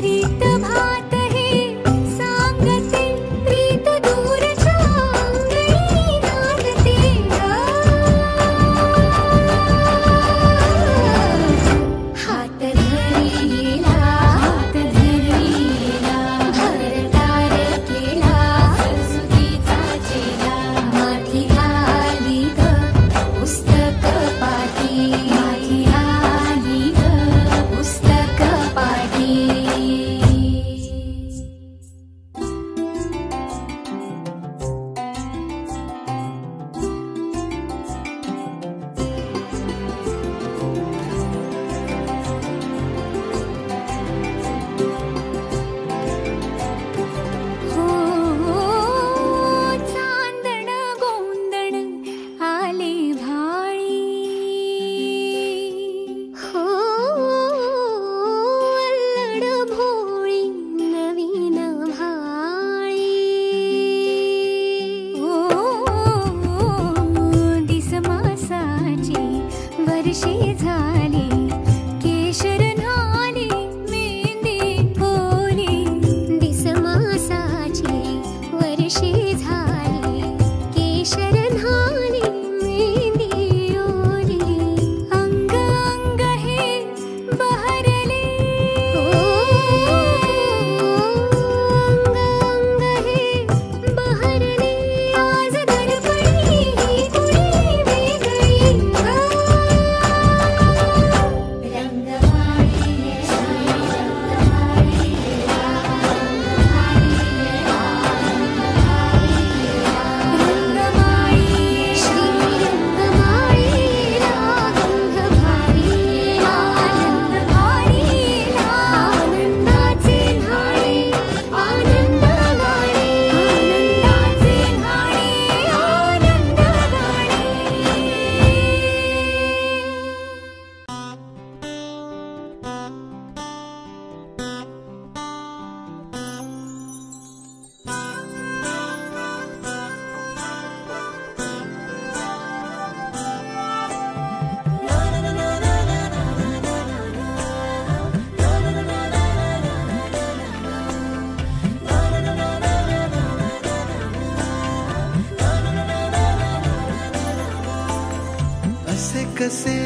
रीत भात हे सांगते प्रीत कसे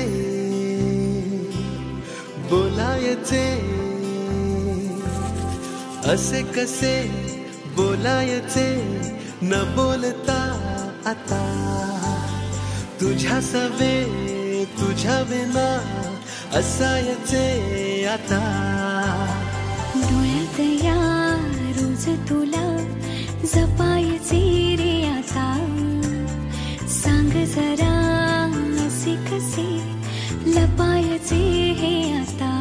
बोलायचे, असे कसे बोलायचे न बोलता आता, तुझ्या सवे तुझ्या विना असायचे आता. डोळ्यात या रोज तुला जपायचे रे आता, सांग जरा असे कसे लपायचे हे आता.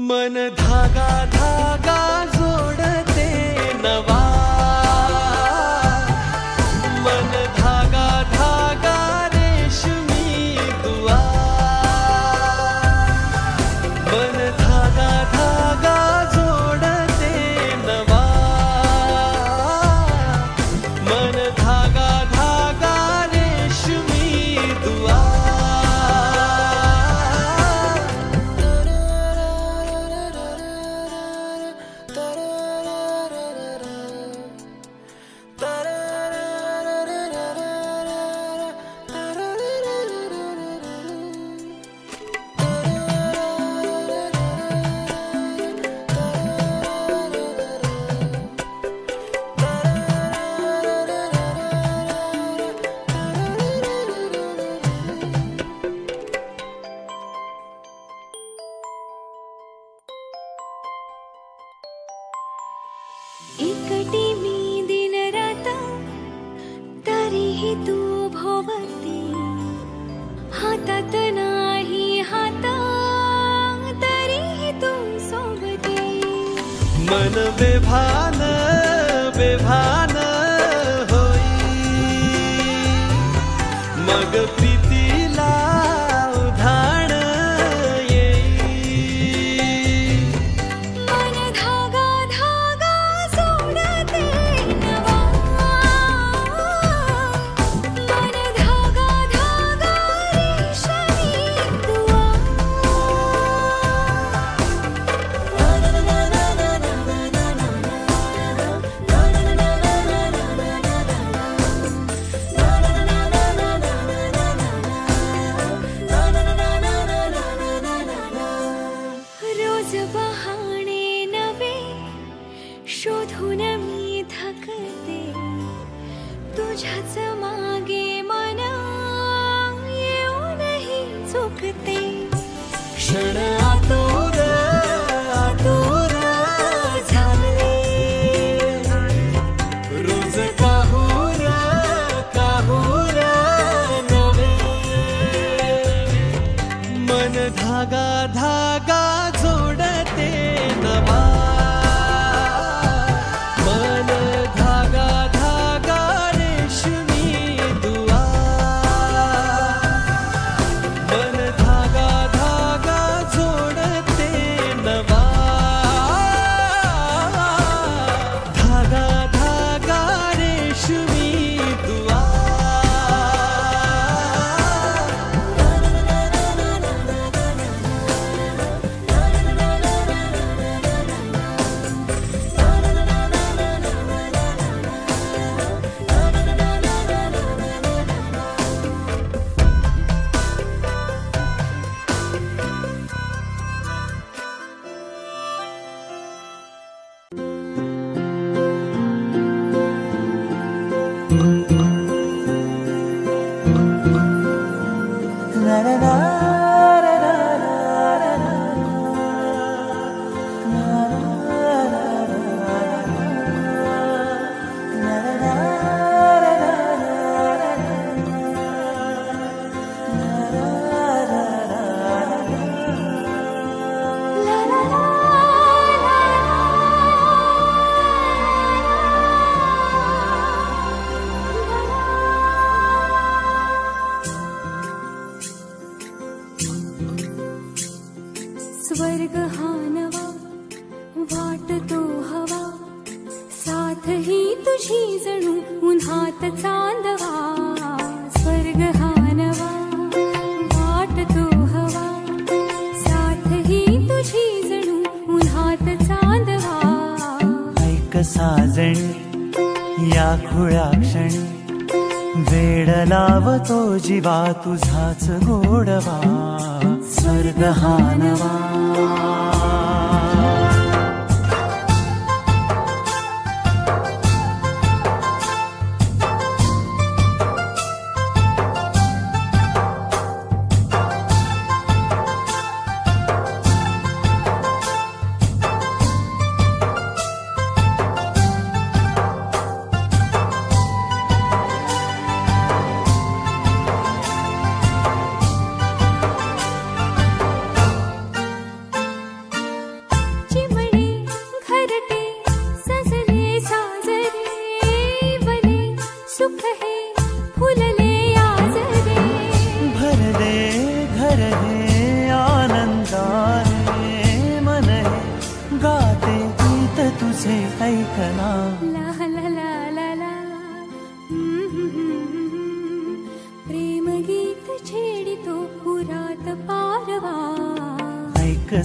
मन धागा धागा जोडते नवा, मन धागा धागा रेशमी दुआ, मन धागा धागा जोडते नवा, मन धागा धागा रेशमी दुआ. एकटी मी दिन रात तरीही तू भोवती, हातात नाही हात तरीही तू सोबती. मन बेभान बेभान होई, मग प्रीतीला उधाण येई. मन धागा धागा जोडते नवा, मन धागा धागा रेशमी दुआ. रोज बहाणे नवे शोधून मी थकते, तुझ्याच मागे मन येऊनही चुकते. क्षण आतुर आतुर झाले, रोज काहूर काहूर नवे. मन धागा धागा जोडते नवा, मन धागा धागा रेशमी दुआ, मन धागा धागा जोडते नवा, धागा धागा रेशमी दुआ. स्वर्ग हा नवा वाटतो हवा, साथ ही तुझी जणू उन्हात चांदवा. स्वर्ग हा नवा वाटतो हवा, साथ ही तुझी जणू उन्हात चांदवा. ऐक साजणी या खुळ्या क्षणी वेड लावतो जीवा तुझाच गोडवा स्वर्ग हा नवा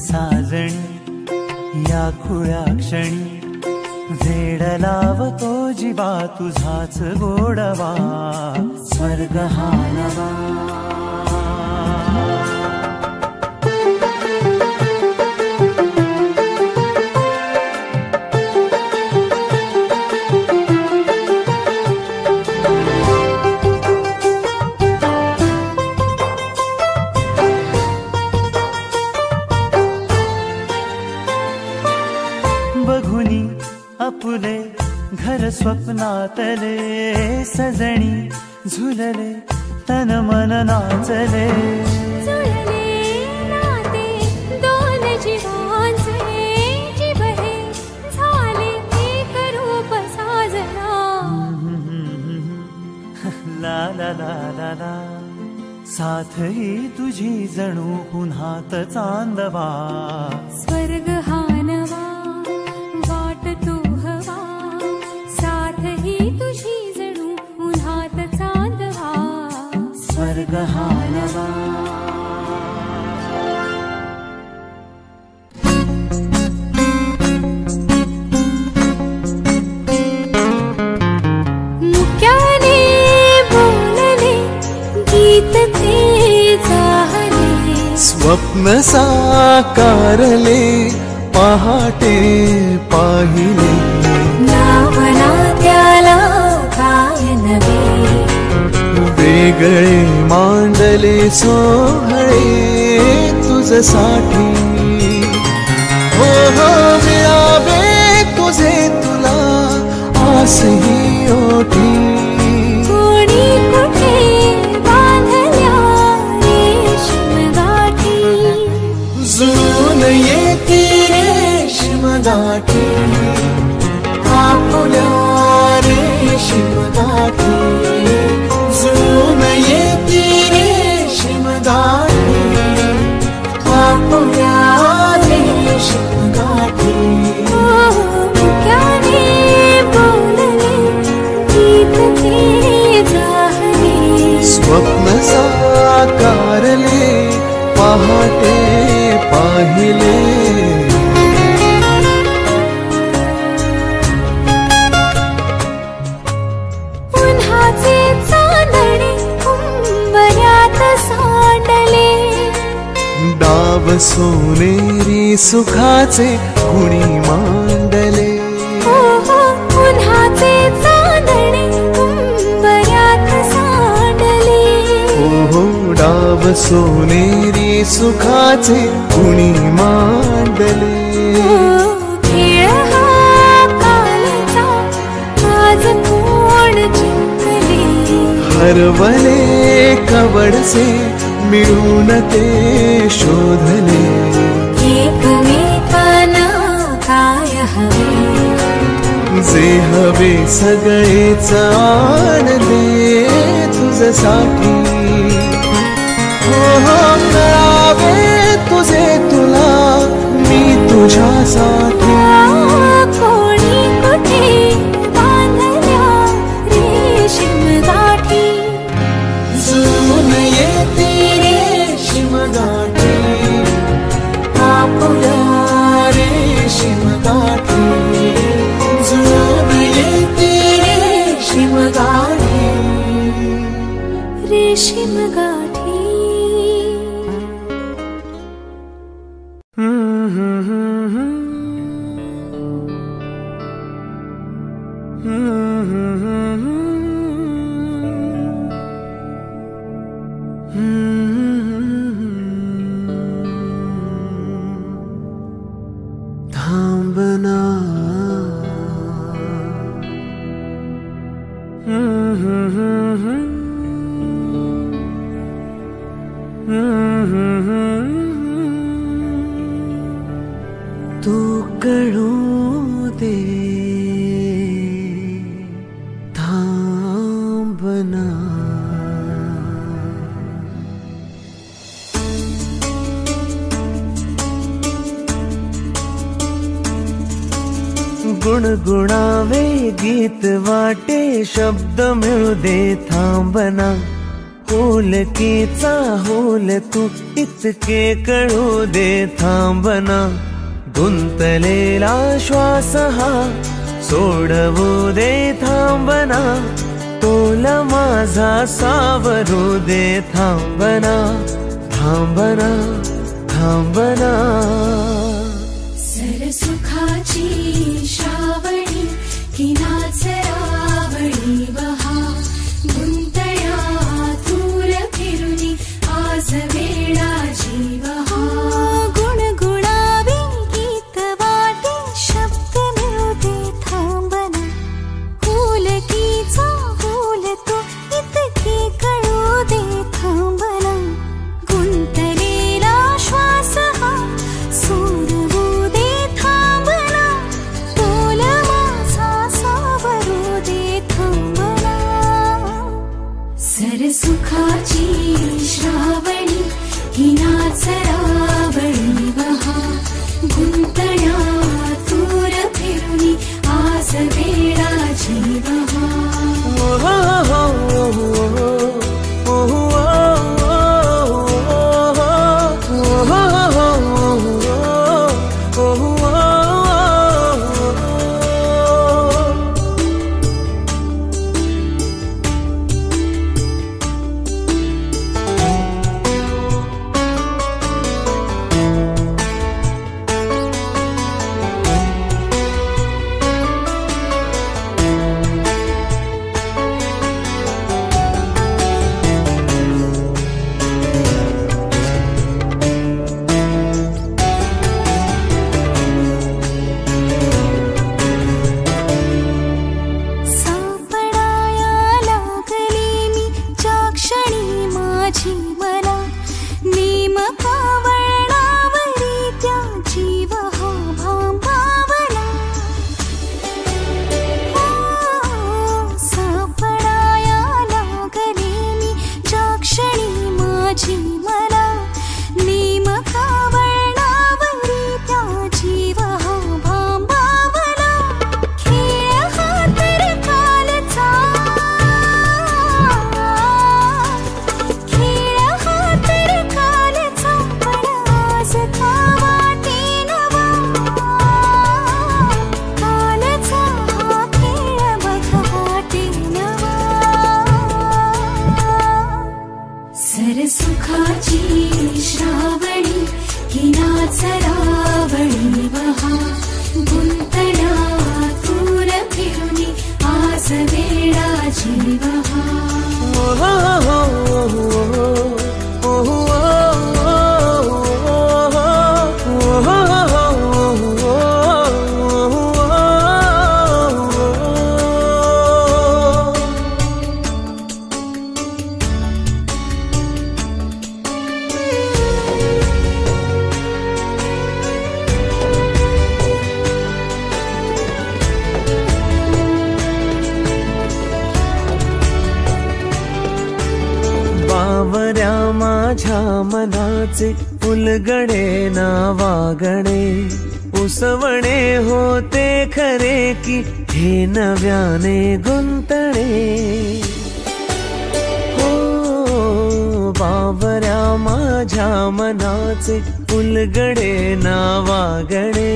साजणी या खुळ्या क्षणी वेड लावतो जीवा तुझाच गोडवा स्वर्ग हा नवा फुले घर स्वप्नातले सजणी झुलले तन मन नाचले नाते दोन जीवांचे जीव हे झाले एक रूप साजना ला ला ला ला ला साथ ही तुझी जणू पुन्हात चांदवा स्वर्ग हा नवा वाट तू तुझी जणू उन्हात चांदवा स्वर्ग हा नवा मुक्याने बोलले गीत ते जाहले स्वप्न साकारले पहाटे पाहिले नावना त्याला काय नवे वेगळे मांडले सोहळे तुझसाठी हो हो मिळावे तुझे तुला आसही ओठी कोणी कुठे बांधल्या रेशीम गाठी जुळून येते रेशीम गाठी आपुल्या रेशीम गाठी जुळून येते रेशीम गाठी आपुल्या रेशीम गाठी मुक्याने बोलले गीत ते जाहले स्वप्न साकारले पहाटे पाहिले डाव सोनेरी सुखाचे कुणी मांडले उन्हाचे चांदणे उंबऱ्यात सांडले हो डाव सोनेरी सुखाचे कुणी मांडले खेळ हा कालचा आज कोण जिंकले हरवले कवडसे मिळून ते शोधले एकमेकांना काय हवे जे हवे सगळेच आणले तुझ्यासाठी हो हो करावे तुझे तुला मी तुझ्यासाठी कोणी कुठे बांधल्या रेशीम गाठी जुळून येते रेशीम गाठी आपुल्या रेशीम गाठी जुळून येते रेशीम गाठी थांबना तू कळू दे थांबना गुणगुणावे गीत वाटे शब्द मिळू दे थांबना होलकीचा होल तू इतके कळू दे थांबना गुंतलेला श्वास हा सोडवू दे थांबना तोल माझा सावरू दे थांबना थांबना थांबना सरसुखाची श्रावणी की नाचरावणी बहा गुंतया दूर फिरुनी आज वेळा जीवहा गुणगुणावी गीत वाटे शब्द मिळू दे थांबना होलकीचा होल तो इतके कळू दे थांबना गुंतलेला श्वास हा सोडवू दे थांबना तोल माझा सावरू दे थांबना सरसुखाची श्रावणी ही नाचरावणी बहा गुंतया दूर फिरुनी आज वेळा जीवहा सरसुखाची श्रावणी ही नाचरावणी बहा गुंतया दूर फिरुनी आज वेळा जीवहा बावऱ्या माझ्या मनाचे उलगडे ना वागणे उसवणे होते खरे की हे नव्याने गुंतणे हो बावऱ्या माझ्या मनाचे उलगडे ना वागणे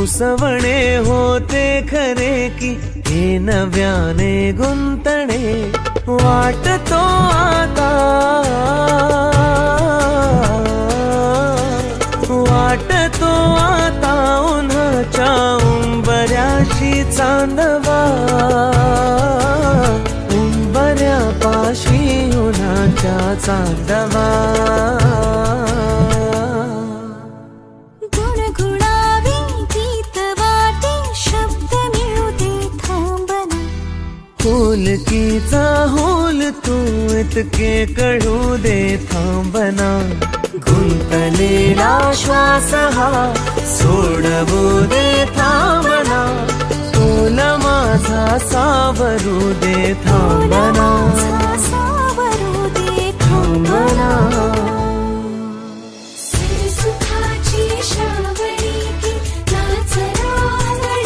उसवणे होते खरे की हे नव्याने गुंतणे वाटतो आता उन्हाच्या उंबऱ्याशी चांदवा, उंबऱ्यापाशी उन्हाच्या चांदवा. गुणगुणावी गीत वाटे शब्द मिळू दे थांबना, होलकीचा होल तू इतके कळू दे थांबना. गुंतलेला श्वास हा सोडवू दे थांबना, तोल माझा सावरू दे थांबना, सावरू दे थांबना. सुखाची श्रावणी की नाच रावळी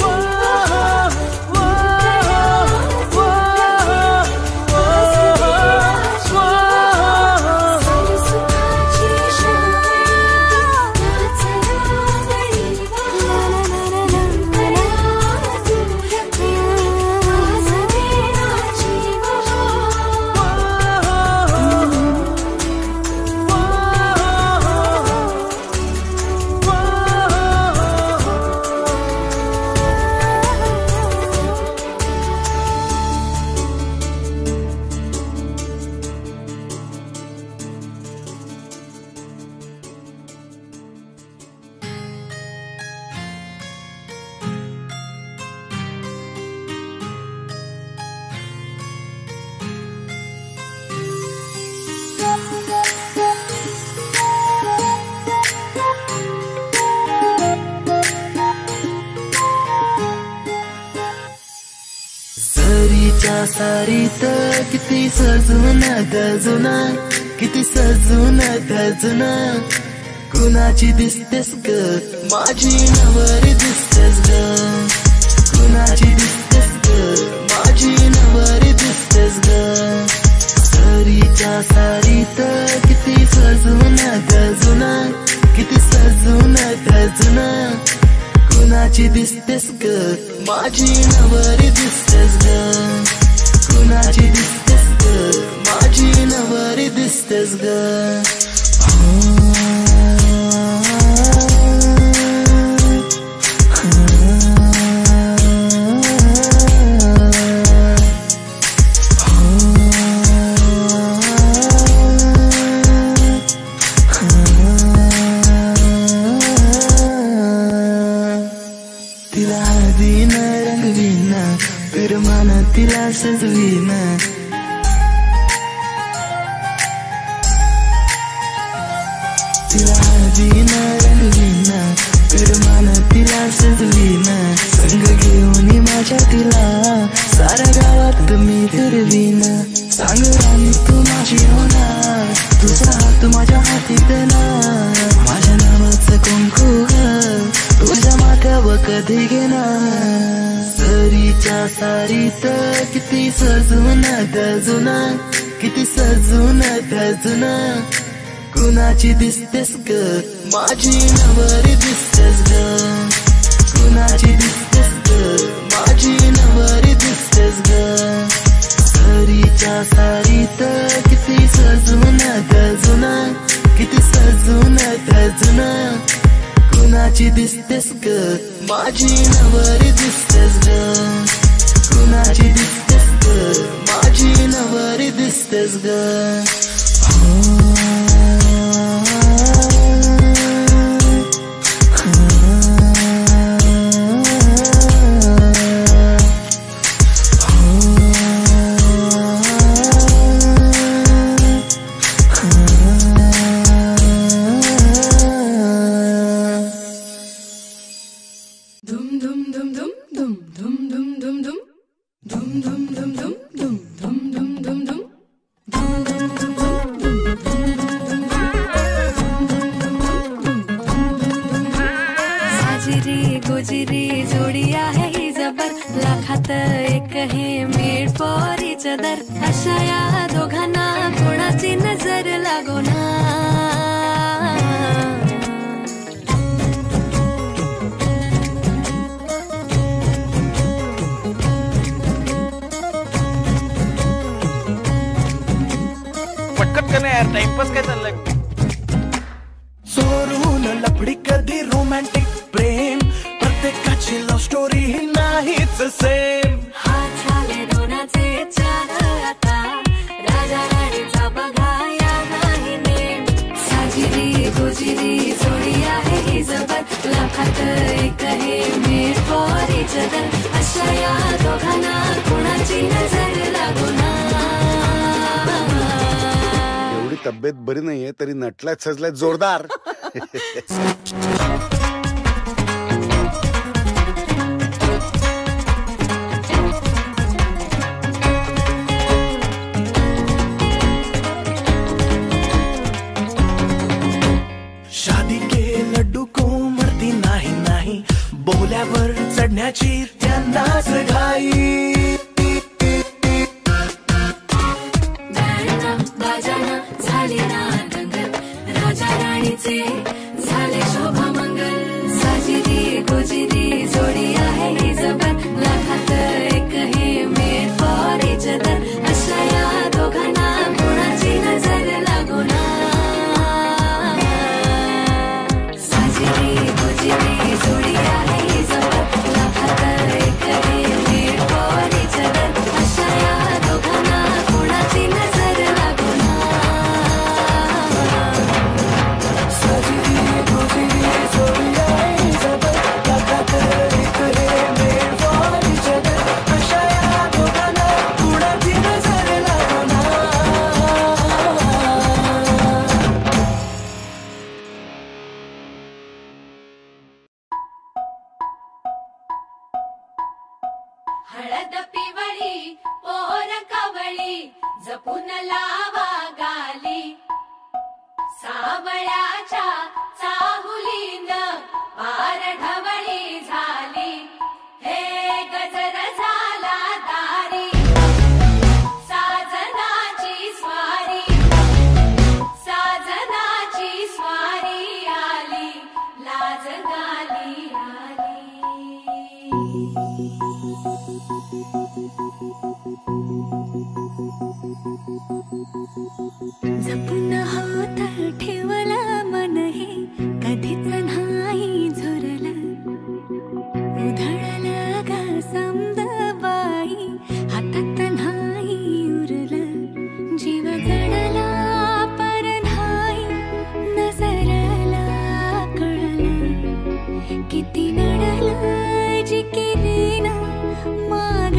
सारीत किती सजून गजुना, किती सजून गजुना. कुणाची दिसतेस ग माझी नवरी दिसतेस ग, कुणाची दिसतेस ग माझी नवरी दिसतेस ग. सरीच्या सारीत किती सजून गजुना, किती सजून गजुना. कुणाची दिसतेस ग माझी नवरी दिसतेस ग, कुणाची दिसतेस ग माझी नवरी दिसतेस ग. तिला हळदीन रंगवीन, पिरमान तिला सजवीन. तिला हळदीन रंगवीन, पिरमान तिला सजवीन. संग घेऊन माझ्या तिला साऱ्या गावात मी फिरवीन. सांग राणी तू माझी होणार, तुझा हात माझ्या हाती देणार. माझ्या नावाचं कुंकू तुझ्या माथ्यावर कधी घेणार. सरीच्या सारीत किती सजून गजुना, किती सजून गजुना. कुणाची दिसतेस ग माझी नवरी दिसतेस ग, कुणाची दिसतेस ग माझी नवरी दिसतेस ग. सरीच्या सारीत किती सजून गजुना, किती सजून गजुना. कुणाची दिसतेस ग माझी नवरी दिसतेस ग, कुणाची दिसतेस ग माझी नवरी दिसतेस ग. गुजरी जोडिया है ही जबर, लाखात एक हे मेड फॉर इच अदर. अशा या दोघांना कोणाची नजर लागो ना. पटकन कर ना यार, टाइमपास काय चाललंय. चोरून लपडी तोच सेम. हात झाले दोनाचे चार आता, राजा राणीचा बघा या नाही नेम. साजिरी गुजिरी जोडी आहे ही जबर, लाखात एक हे मेड फॉर इच अदर. अशा या दोघांना कुणाची नजर लागो ना. एवढी तब्येत बरी नाहीये तरी नटल्यात सजल्यात जोरदार. शादी के लड्डू को मरती नाही नाही, बोल्यावर चढण्याची त्यांनाच घाई. बाजाना झाली ना दंगल, राजा राणीचे झाले शोभा मंगल. साजिरी गुजिरी जोडी आहे ही जबर, लाखात एक हे मेड फॉर इच अदर. अशा या दोघांना कोणाची नजर लागो ना. साजिरी गुजिरी जोडी आहे ही जबर, लाखात एक हे मेड फॉर इच अदर. अशा या दोघांना कोणाची नजर लागो ना. साजिरी गुजिरी जोडी आहे ही जबर, लाखात एक हे मेड फॉर इच अदर. अशा या दोघांना कुणाची नजर लागो ना. हळद पिवळी पोर कवळी, जपून लावा गाली. सावळ्याच्या चाहुलीन पार ढवळी झाली. हे गजर झाला दारी, साजनाची स्वारी. साजनाची स्वारी आली, लाज गाली आली. जपून होत ठेवला मन हे, कधीच नाही झुरलं. उधळलं ग समद बाई, हातात नाही उरलं. जीव जडला पर नाही नजरला कळलं. किती नडलं जी केली ना माग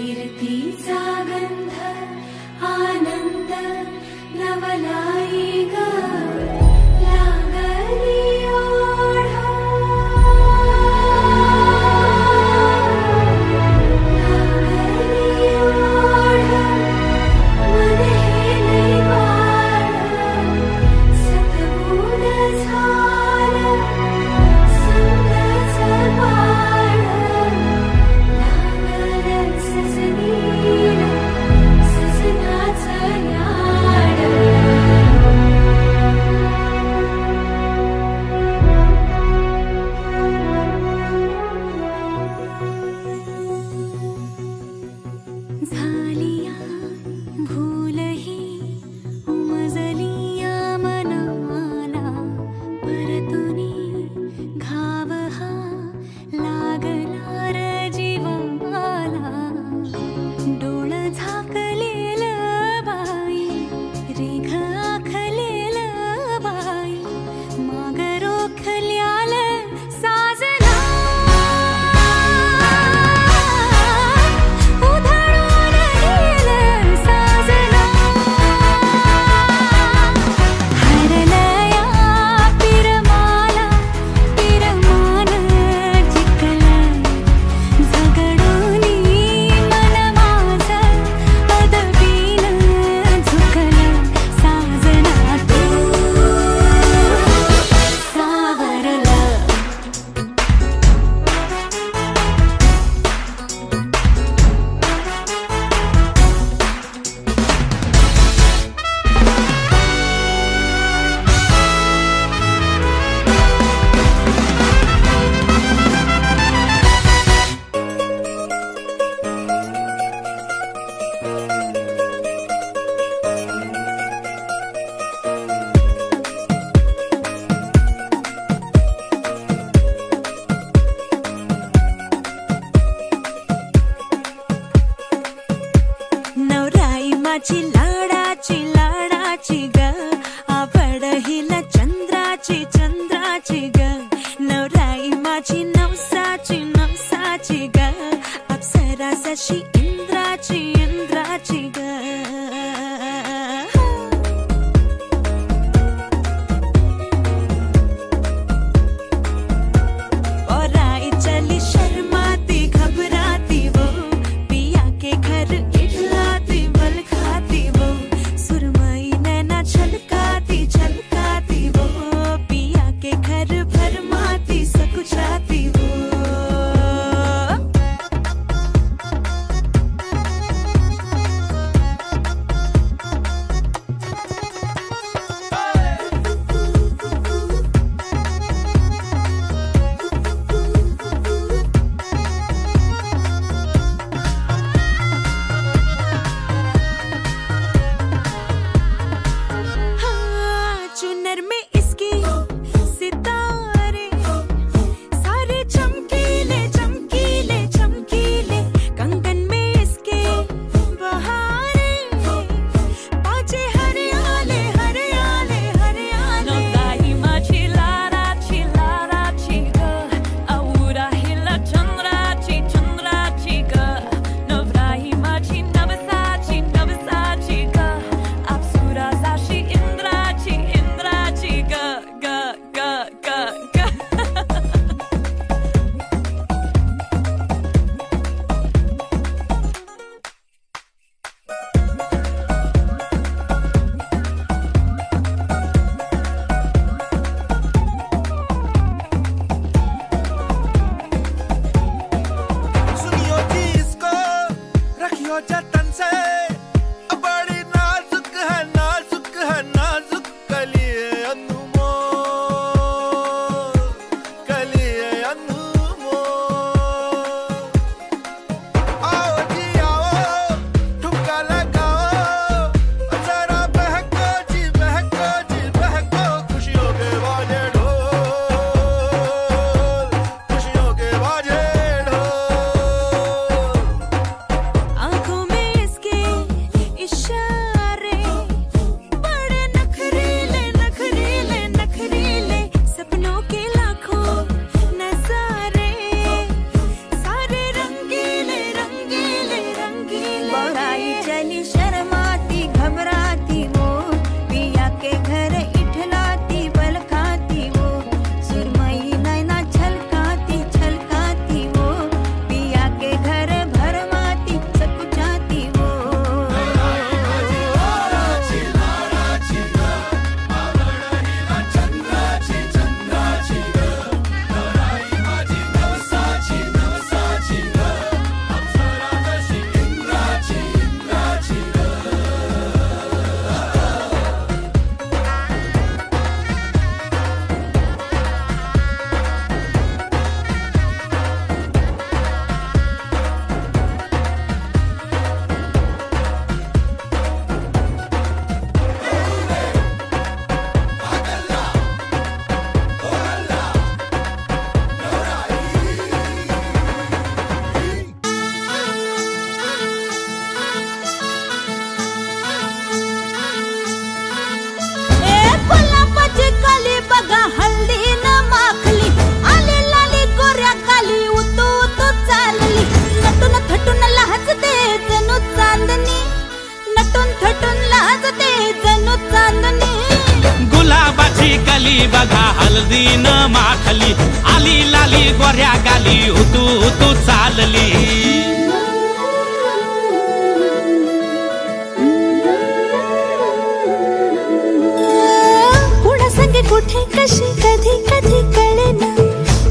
फिरतीचा गंध आनंद नवलाई ग लागली ओढ लागली ओढ मन हे निवाड सतबूड झालं संगच बाळ लागलं सजनीला सजनाचं याड झालिया भूलही उमजलिया मनाला परतुनी घाव हा लागला र जीवाला डोळ झाकलेलं बाई रेघ आखलेलं बाई माग रोखल्याल साजना उधळून गेलं साजना हरलया पिरमाला पिरमान जिंकलं झगडूनी मन माझं अदबीन झुकलं साजना तू सावरलं नवराई माझी लाडाची लाडाची ग आवड हिला चंद्राची चंद्राची ग नवराई माझी नवसाची नवसाची ग अप्सरा जशी इंद्राची इंद्राची ग और आई चली शर्माती घबराती वो पिया के घर इठलाती बल खाती वो सुरमई नैना छलकाती छलकाती वो पिया के घर भरमाती सकुचाती वो हाँ, चुनर में इसकी सितारे सारे चमकीले चमकीले चमकीले कंगन में इसके बहारे पाचे हरियाले हरियाले हरियाले नवराई माझी लाडाची लाडाची ग औरा हिला चंद्राची चंद्राची ग नवराई माझी नवसाची नवसाची ग अप्सरा जशी इंद्राची इंद्राची ग ग ग ग ग सुनियो जी इसको रखियो जतन से बड़ी नाजुक है नाजुक है नाजुक कलिए अनमोल कलिए अनमोल आओ जी आओ ठुमका लगाओ जरा बहको जी बहको जी बहको खुशियों के बाजे ढोल खुशियों के बाजे ढोल आंखों में इसके चांदणी गुलाबाची कली बघा हळदीन माखली आली लाली गोऱ्या गाली उतू उतू चालली कुणा संगे कुठे कशी कधी कधी कळेना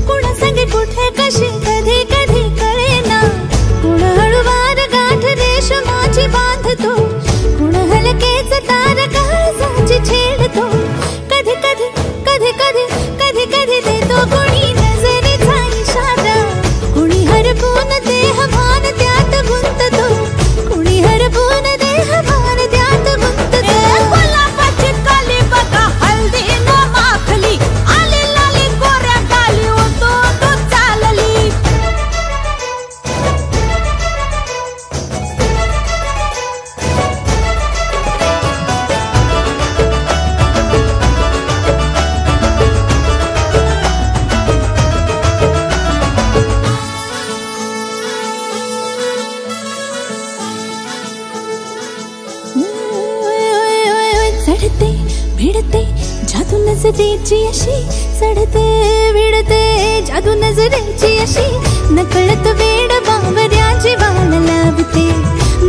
कुणा संगे कुठे कशी कधी कधी कळेना कुण हळूवार गाठ रेशमाची बांधतो कुण हलकेच तार काळजाची छेडतो कधी कधी कधी कधी कधी कधी देतो कुणी नजरेचा इशारा कुणी हरपून देह भान त्यात गुंततो कुणी हरपून देह भान त्यात गुंततो गुलाबाची कली बघा हल्दी न माखली आली लाली गोऱ्या गाली उतू उतू चालली चढते भिडते जादू नजरेची अशी चढते भिडते जादू नजरेची अशी नकळत वेड बावऱ्या जीवाला लावते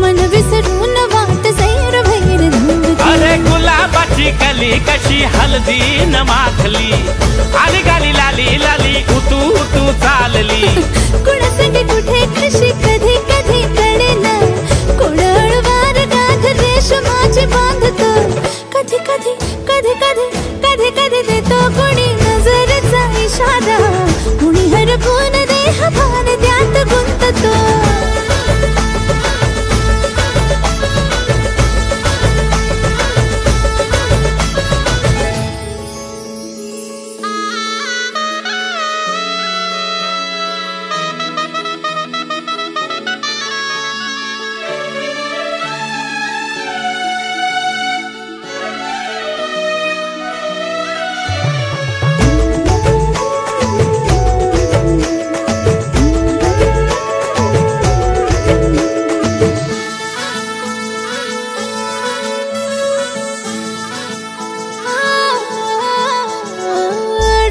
मन विसरून वाट सैर भैर धावते अरे गुलाबाची कली कशी हळदीन माखली आली गाली लाली लाली उतू उतू चालली कुणा संगे कुठे कशी कधी कधी कळेना कुण हळूवार गाठ रेशमाची बांधतो कधी कधी कधी कधी कधी कधी देतो कुणी नजरेचा इशारा कुणी हरपून देह भान त्यात गुंततो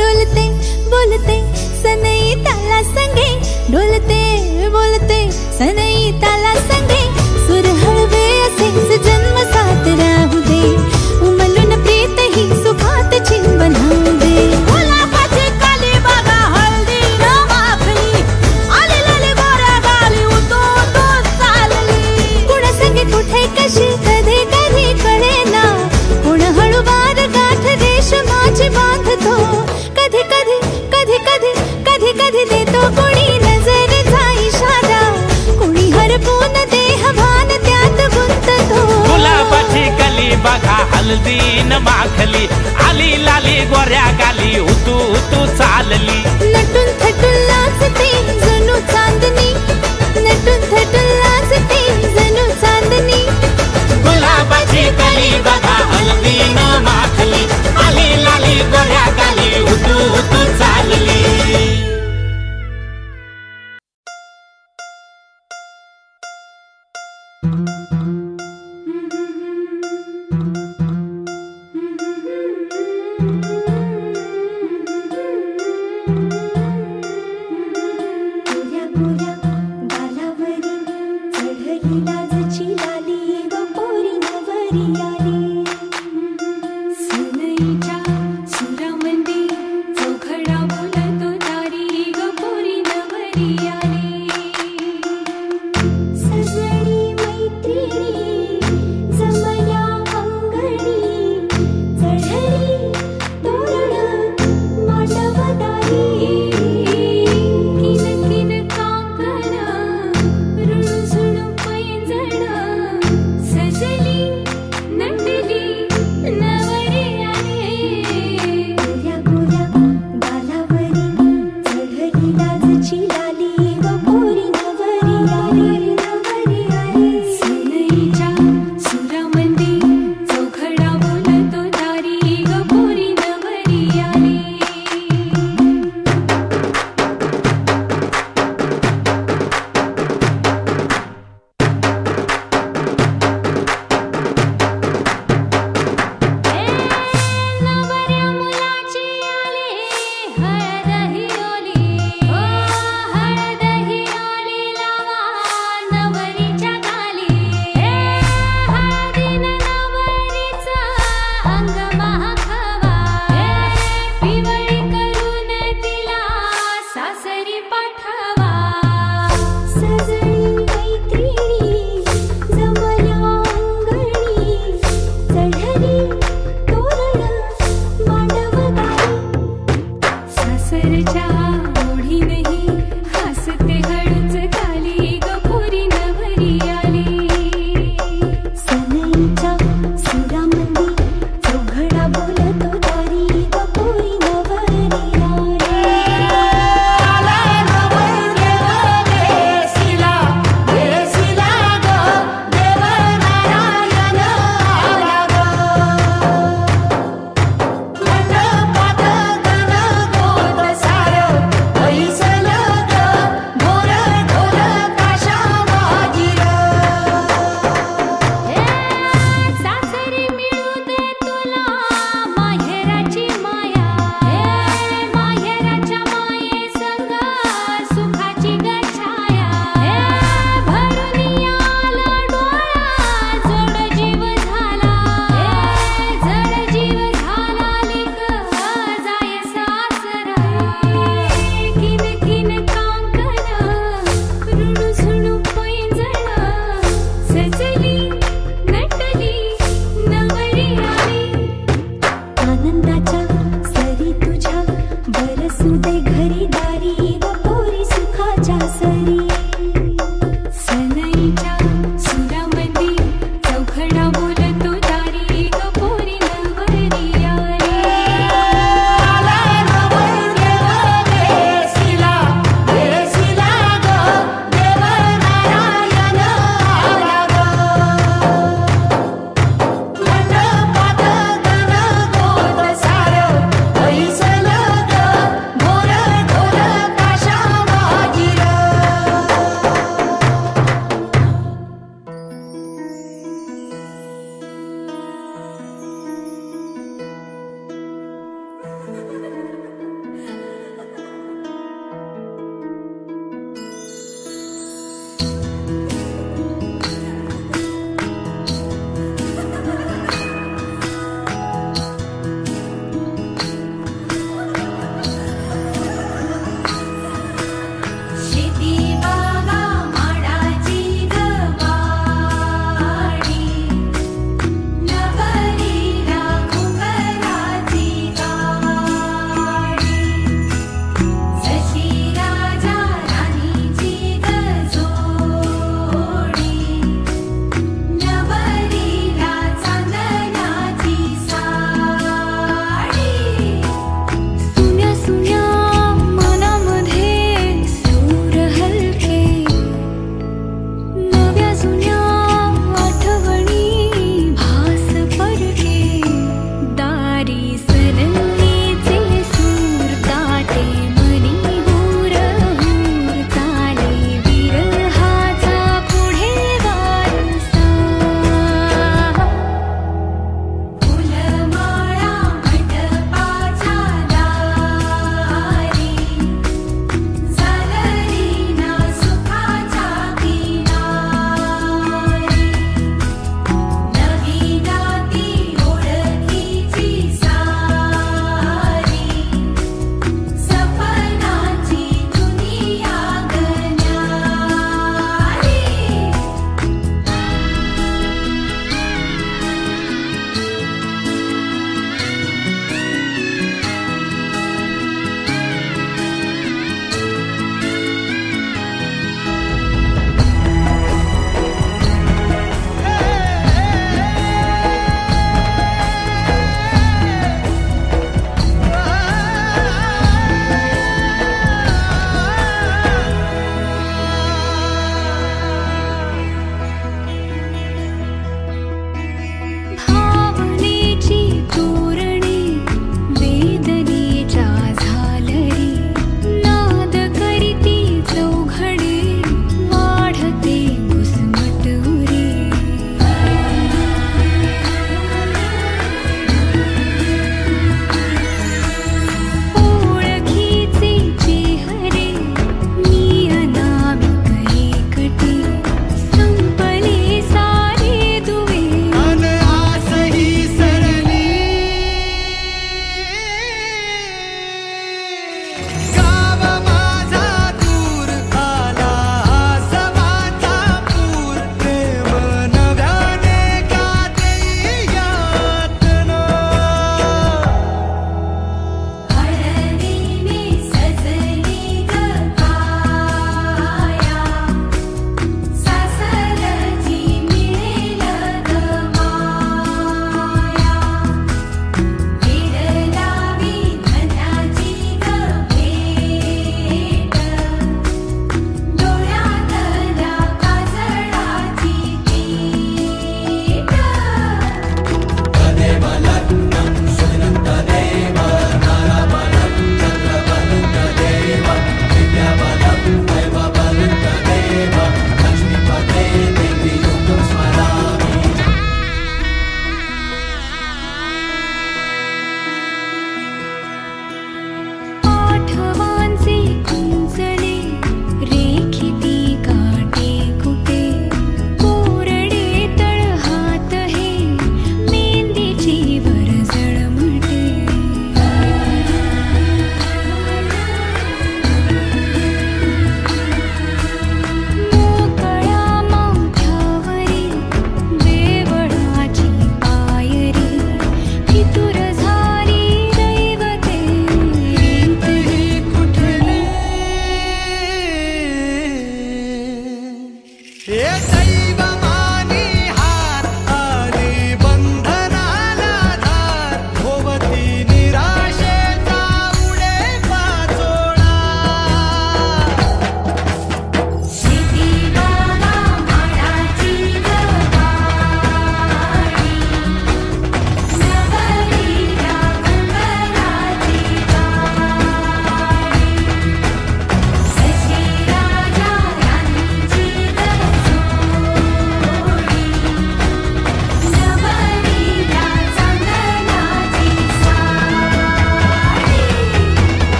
डोलते बोलते सनई ताला संगे डोलते बोलते सनई ताला संगे सुर हळवे असेच जन्म साथ राहू दे उमलून प्रीत ही सुखात चिंबन होऊ दे गुलाबाची कली बघा हळदी न माखली आली लाली गोऱ्या गाली उतू उतू चालली कुणा संगे कुठे कशी कधी कधी कळेना कुण हळूवार गाठ रेशमाची बांधतो कधी कधी कधी कधी कधी कधी देतो कुणी नजरेचा इशारा कुणी हरपून देह भान त्यात गुंततो गुलाबाची कली बघा हळदीन माखली आली लाली गोऱ्या गाली उतू उतू चालली नटून थटून लाजते जणू चांदणी नटून थटून लाजते जणू चांदणी गुलाबाची कली बघा हळदीन माखली आली लाली गोऱ्या गाली उतू उतू चालली गोऱ्या गोऱ्या गालावरी चढली लाजची लाली व पोरी नवरी आली सनईच्या सुरामध्ये चौखडा बोलतो तारी ग पोरी नवरी आली सजणी मैत्रिणी जमल्या अंगणी चढली तोरण मांडवदारी किन किन काकडी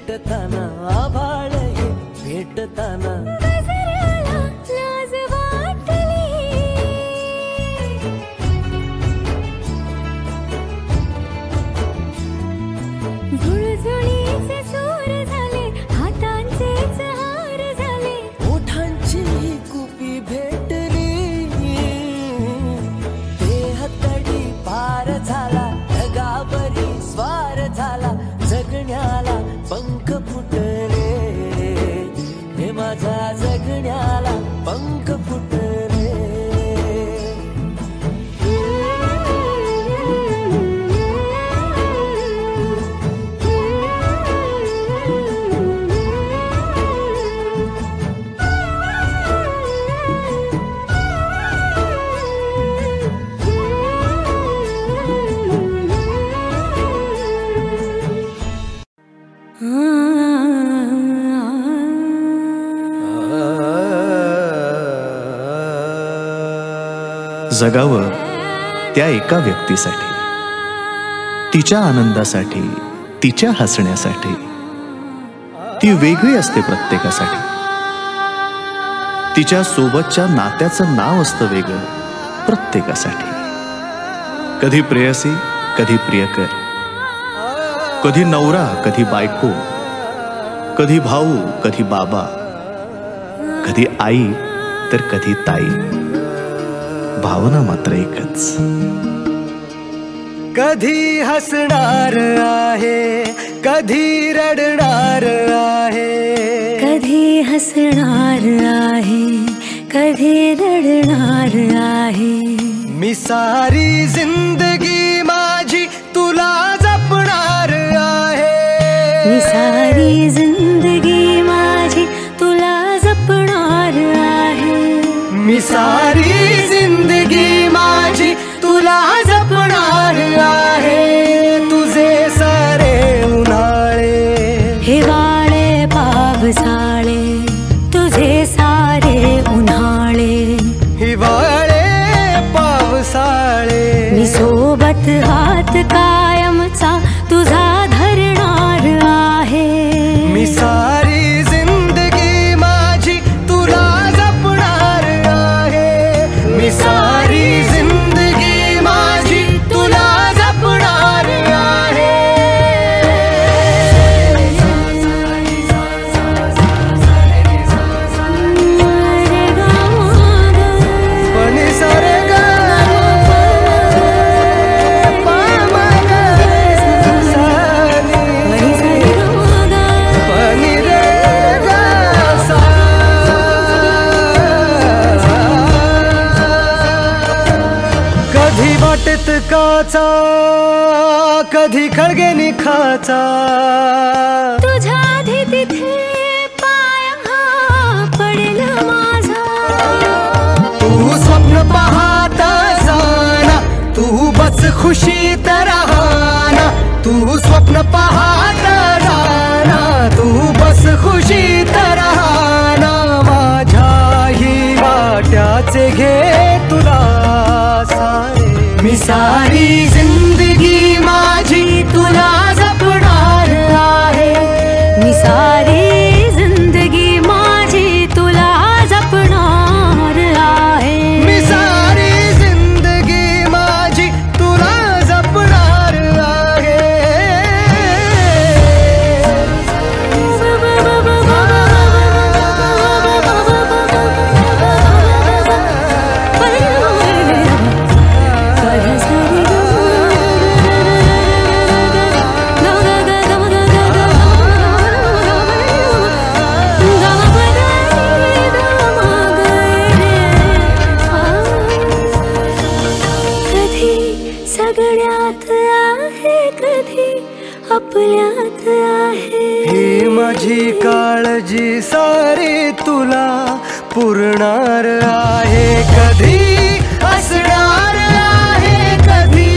भेटताना आभाळ हे भेटताना गजराला लाज वाटली झुळझुळीचे सूर झाले हातांचेच हार झाले ओठांची कुपी भेटली देह तडी पार झाला ढगावरी स्वार झाला जगण्याला पंख फुटले हे माझ्या जगण्याला पंख फुटले जगावं त्या एका व्यक्तीसाठी, तिच्या आनंदासाठी, तिच्या हसण्यासाठी. ती वेगळी असते प्रत्येकासाठी. तिच्या सोबतच्या नात्याचं नाव असतं वेगळं प्रत्येकासाठी. कधी प्रेयसी, कधी प्रियकर, कधी नवरा, कधी बायको, कधी भाऊ, कधी बाबा, कधी आई तर कधी ताई. भावना मात्र एकच. कधी हसणार आहे, कधी रडणार आहे, कधी हसणार आहे, कधी रडणार आहे. मी सारी जिंदगी माझी तुला जपणार आहे. मी सारी जिंदगी माझी तुला जपणार आहे. मी सारी जिंदगी माझी तुला जपणार आहे. तुझे सारे उन्हाळे, हिवाळे पावसाळे, तुझे सारे उन्हाळे, हिवाळे पावसाळे. मी सोबत हात कायमचा तुझा धरणार आहे. मी सारी जिंदगी माझी तुला जपणार आहे. मी सारी जिंदगी माझी तुला जपणार आहे. पण सारे कधी वाटेत काचा, कधी खळगे निखाचा. तुझ्या आधी तिथे पाय हा पडेल माझा. तू स्वप्न पाहत जाना, तू बस खुशीत राहना. तू स्वप्न पाहत जाना, तू बस खुशीत राहना. माझ्याही वाट्याचे घे तुला सारे. मी सारी जिंदगी माझी तुला जपणार आहे. मी सारी जिंदगी माझी तुला जपणार आहे. मी सारी जिंदगी माझी तुला जपणार आहे. सगळ्यात आहे, कधी आपल्यात आहे. ही माझी काळजी सारी तुला पुरणार आहे. कधी असणार आहे, कधी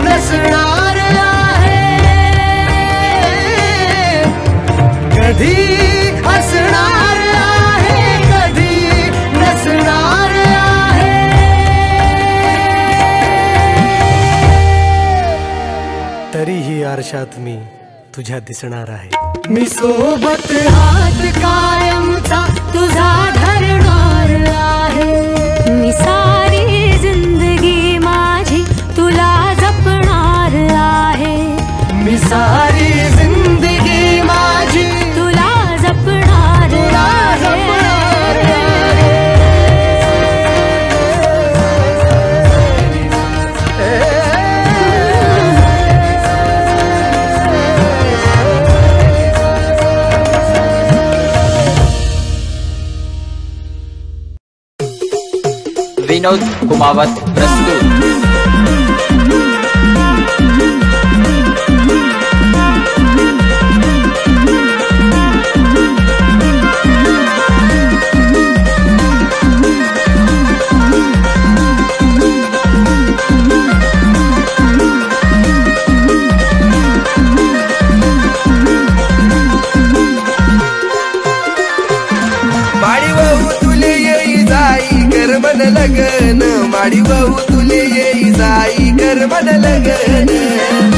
नसणार आहे. कधी असणार आहे, कधी नसणार आहे. तरीही आरशात मी तुझ्या दिसणार आहे. मी सोबत हात कायमचा तुझा धरणार आहे. मी सारी जिंदगी माझी तुला जपणार आहे. मी सारी जिंदगी माझी तुला जपणार आहे. विनोद कुमावत प्रस्तुत. लगन माडी भाऊ तुले येई जाई कर मन लगन.